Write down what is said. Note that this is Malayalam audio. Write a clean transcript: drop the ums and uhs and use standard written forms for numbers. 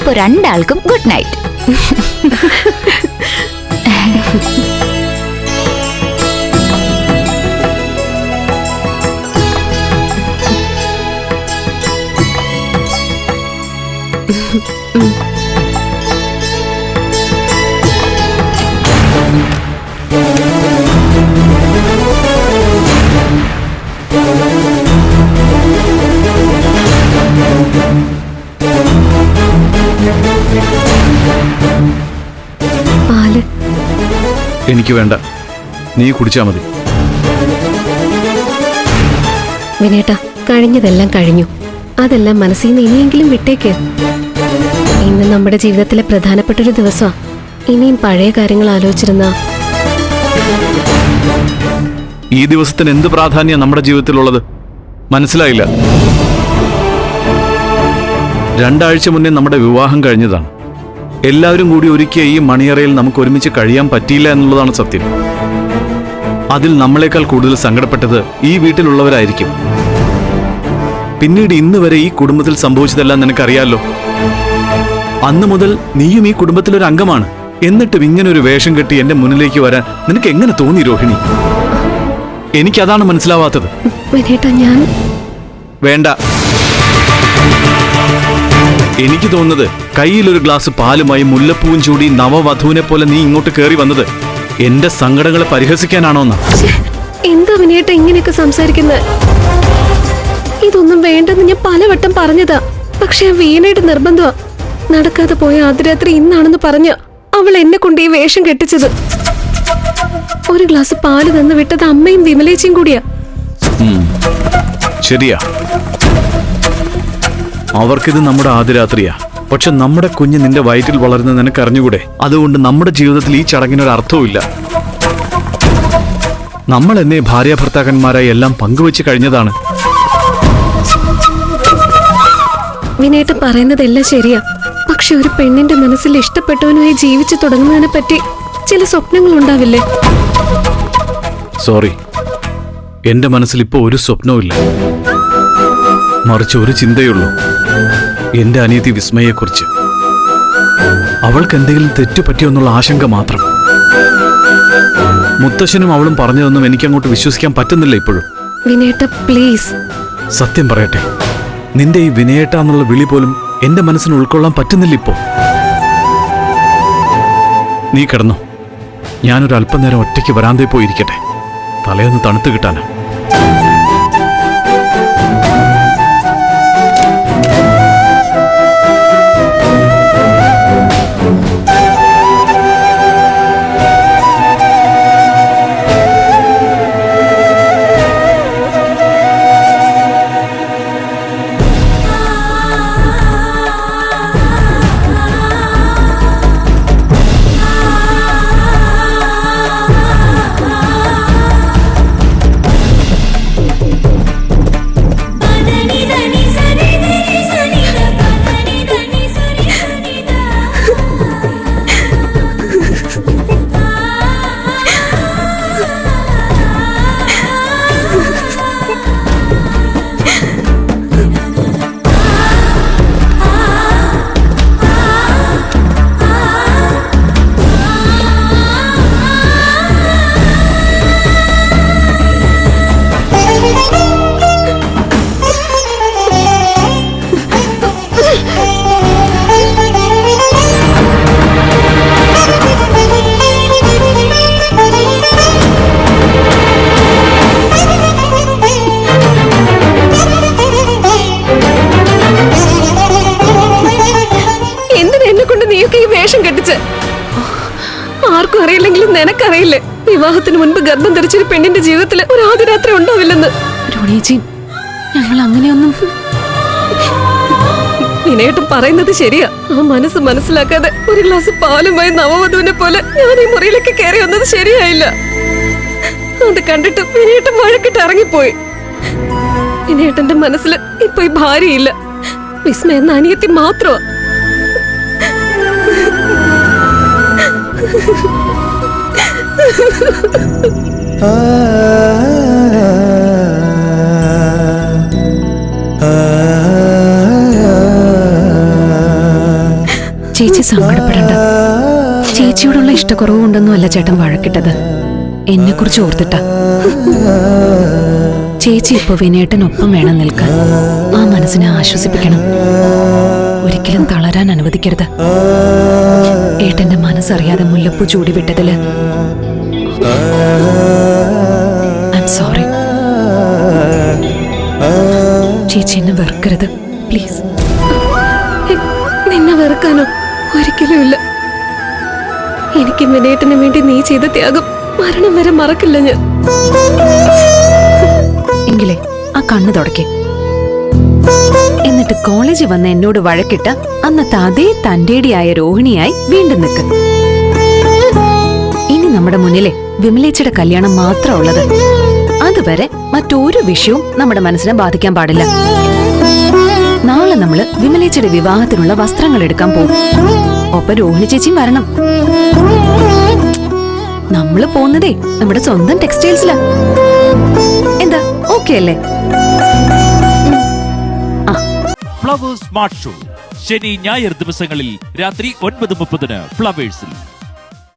അപ്പൊ രണ്ടാൾക്കും ഗുഡ് നൈറ്റ്. പാല് എനിക്ക് വേണ്ട, നീ കുടിച്ചാ മതി. വിനേട്ടാ, കഴിഞ്ഞതെല്ലാം കഴിഞ്ഞു. അതെല്ലാം മനസ്സിൽ നിന്ന് ഇനിയെങ്കിലും വിട്ടേക്ക്. ഇന്ന് നമ്മുടെ ജീവിതത്തിലെ പ്രധാനപ്പെട്ടൊരു ദിവസമാ. ഇനിയും പഴയ കാര്യങ്ങൾ ആലോചിച്ചിരുന്ന ഈ ദിവസത്തിന് എന്ത് പ്രാധാന്യം നമ്മുടെ ജീവിതത്തിലുള്ളത് മനസ്സിലായില്ല. 2 ആഴ്ച മുന്നേ നമ്മുടെ വിവാഹം കഴിഞ്ഞതാണ്. എല്ലാവരും കൂടി ഒരുക്കിയ ഈ മണിയറയിൽ നമുക്ക് ഒരുമിച്ച് കഴിയാൻ പറ്റിയില്ല എന്നുള്ളതാണ് സത്യം. അതിൽ നമ്മളെക്കാൾ കൂടുതൽ സങ്കടപ്പെട്ടത് ഈ വീട്ടിലുള്ളവരായിരിക്കും. പിന്നീട് ഇന്ന് വരെ ഈ കുടുംബത്തിൽ സംഭവിച്ചതെല്ലാം നിനക്കറിയാലോ. അന്ന് മുതൽ നീയും ഈ കുടുംബത്തിലൊരു അംഗമാണ്. എന്നിട്ടും ഇങ്ങനെ ഒരു വേഷം കെട്ടി എന്റെ മുന്നിലേക്ക് വരാൻ നിനക്ക് എങ്ങനെ തോന്നി രോഹിണി? എനിക്കതാണ് മനസ്സിലാവാത്തത്. വേണ്ട, എനിക്ക് തോന്നുന്നത് കയ്യിലൊരു ഗ്ലാസ് പാലുമായി മുല്ലപ്പൂവും ചൂടി നവവധുവിനെ പോലെ നീ ഇങ്ങോട്ട് കയറി വന്നത് എന്റെ സങ്കടങ്ങളെ പരിഹസിക്കാനാണോന്നാ. എന്താ വിനേട്ട ഇങ്ങനെയൊക്കെ സംസാരിക്കുന്നത്? ഇതൊന്നും വേണ്ടെന്ന് ഞാൻ പലവട്ടം പറഞ്ഞതാ. പക്ഷെ ആ വീണയുടെ നിർബന്ധമാ. നടക്കാതെ പോയ ആദ്യരാത്രി ഇന്നാണെന്ന് പറഞ്ഞ അവൾ എന്നെ കൊണ്ട് ഈ വേഷം കെട്ടിച്ചത്. ഒരു ഗ്ലാസ് പാല് തന്നു വിട്ടത് അമ്മയും വിമലേച്ചിയും കൂടിയാ. ശരിയാ, അവർക്കിത് നമ്മുടെ ആദ്യരാത്രിയാ. പക്ഷെ നമ്മുടെ കുഞ്ഞ് നിന്റെ വയറ്റിൽ വളരുന്ന നിനക്കറിഞ്ഞുകൂടെ? അതുകൊണ്ട് നമ്മുടെ ജീവിതത്തിൽ ഈ ചടങ്ങിനൊരു അർത്ഥവുമില്ല. നമ്മൾ എന്നെ ഭാര്യ ഭർത്താക്കന്മാരായി എല്ലാം പങ്കുവെച്ച് കഴിഞ്ഞതാണ്. വിനേട്ടൻ പറയുന്നതെല്ലാം ശരിയാ. പക്ഷെ ഒരു പെണ്ണിന്റെ മനസ്സിൽ ഇഷ്ടപ്പെട്ടവനുമായി ജീവിച്ചു തുടങ്ങുന്നതിനെ പറ്റി ചില സ്വപ്നങ്ങൾ ഉണ്ടാവില്ലേ? സോറി, എന്റെ മനസ്സിൽ ഇപ്പോ ഒരു സ്വപ്നവുമില്ല. മറിച്ച് ഒരു ചിന്തയുള്ളൂ, എന്റെ അനിയത്തി വിസ്മയെക്കുറിച്ച്. അവൾക്ക് എന്തെങ്കിലും തെറ്റുപറ്റിയോ എന്നുള്ള ആശങ്ക മാത്രം. മുത്തശ്ശനും അവളും പറഞ്ഞതൊന്നും എനിക്കങ്ങോട്ട് വിശ്വസിക്കാൻ പറ്റുന്നില്ല ഇപ്പോഴും. വിനേട്ട പ്ലീസ്. സത്യം പറയട്ടെ, നിന്റെ ഈ വിനയേട്ട എന്നുള്ള വിളി പോലും എന്റെ മനസ്സിന് ഉൾക്കൊള്ളാൻ പറ്റുന്നില്ല ഇപ്പോ. നീ കിടന്നോ, ഞാനൊരു അല്പനേരം ഒറ്റയ്ക്ക് വരാന്തയിൽ പോയിരിക്കട്ടെ. തലയൊന്ന് തണുത്ത് കിട്ടാനാ. ആർക്കും അറിയില്ലെങ്കിലും നിനക്കറിയില്ലേ, വിവാഹത്തിന് മുൻപ് ഗർഭം ധരിച്ചൊരു പെണ്ണിന്റെ ജീവിതത്തിൽ ഒരു ആദ്യരാത്രി ഉണ്ടാവില്ലെന്ന്. ഞങ്ങൾ അങ്ങനെയൊന്നും. വിനേട്ടൻ പറയുന്നത് ശരിയാ. ആ മനസ്സ് മനസ്സിലാക്കാതെ ഒരു ഗ്ലാസ് പാലുമായി നവവധുവിനെ പോലെ ഞാൻ ഈ മുറിയിലേക്ക് കയറി വന്നത് ശരിയായില്ല. അത് കണ്ടിട്ട് വിനേട്ടൻ വഴക്കിട്ട് ഇറങ്ങിപ്പോയി. വിനേട്ടന്റെ മനസ്സിൽ ഇപ്പൊ ഈ ഭാര്യയില്ല, വിസ്മയ എന്ന അനിയത്തി മാത്രമാ. ചേച്ചി സങ്കടപ്പെടണ്ട. ചേച്ചിയോടുള്ള ഇഷ്ടക്കുറവുകൊണ്ടൊന്നും അല്ല ചേട്ടൻ വഴക്കിട്ടത്, എന്നെ കുറിച്ച് ഓർത്തിട്ടാ. ചേച്ചി ഇപ്പൊ വിനേട്ടനൊപ്പം വേണം നിൽക്കാൻ. ആ മനസ്സിനെ ആശ്വസിപ്പിക്കണം, ഒരിക്കലും തളരാൻ അനുവദിക്കരുത്. ഏട്ടന്റെ മനസ്സറിയാതെ മുല്ലപ്പൂ ചൂടി വിട്ടതില് ഐ എം സോറി. ചേച്ചി എന്നെ വെറുക്കരുത് പ്ലീസ്. നിന്നെ വെറുക്കാനോ? ഒരിക്കലും ഇല്ല. എനിക്ക് വിനേട്ടന് വേണ്ടി നീ ചെയ്ത ത്യാഗം മരണം വരെ മറക്കില്ല ഞാൻ. എങ്കിലേ ആ കണ്ണ് തുടക്കേ, എന്നിട്ട് കോളേജിൽ വന്ന് എന്നോട് വഴക്കിട്ട അന്നത്തെ അതേ തന്റേടിയായ രോഹിണിയായി വീണ്ടും നിൽക്കും. ഇനി നമ്മുടെ മുന്നിലെ വിമലേച്ചിയുടെ കല്യാണം മാത്രം ഉള്ളത്. അതുവരെ മറ്റൊരു വിഷയവും നമ്മുടെ മനസ്സിനെ ബാധിക്കാൻ പാടില്ല. നാളെ നമ്മള് വിമലേച്ചിയുടെ വിവാഹത്തിനുള്ള വസ്ത്രങ്ങൾ എടുക്കാൻ പോകും. ഒപ്പം രോഹിണി ചേച്ചിയും വരണം. നമ്മള് പോകുന്നതേ നമ്മുടെ സ്വന്തം ടെക്സ്റ്റൈൽസിലാ. എന്താ ഓക്കെ അല്ലേ? ഫ്ലവേഴ്സ് സ്മാർട്ട് ഷോ ശനി ഞായർ ദിവസങ്ങളിൽ രാത്രി 9:30 ഫ്ലവേഴ്സിൽ.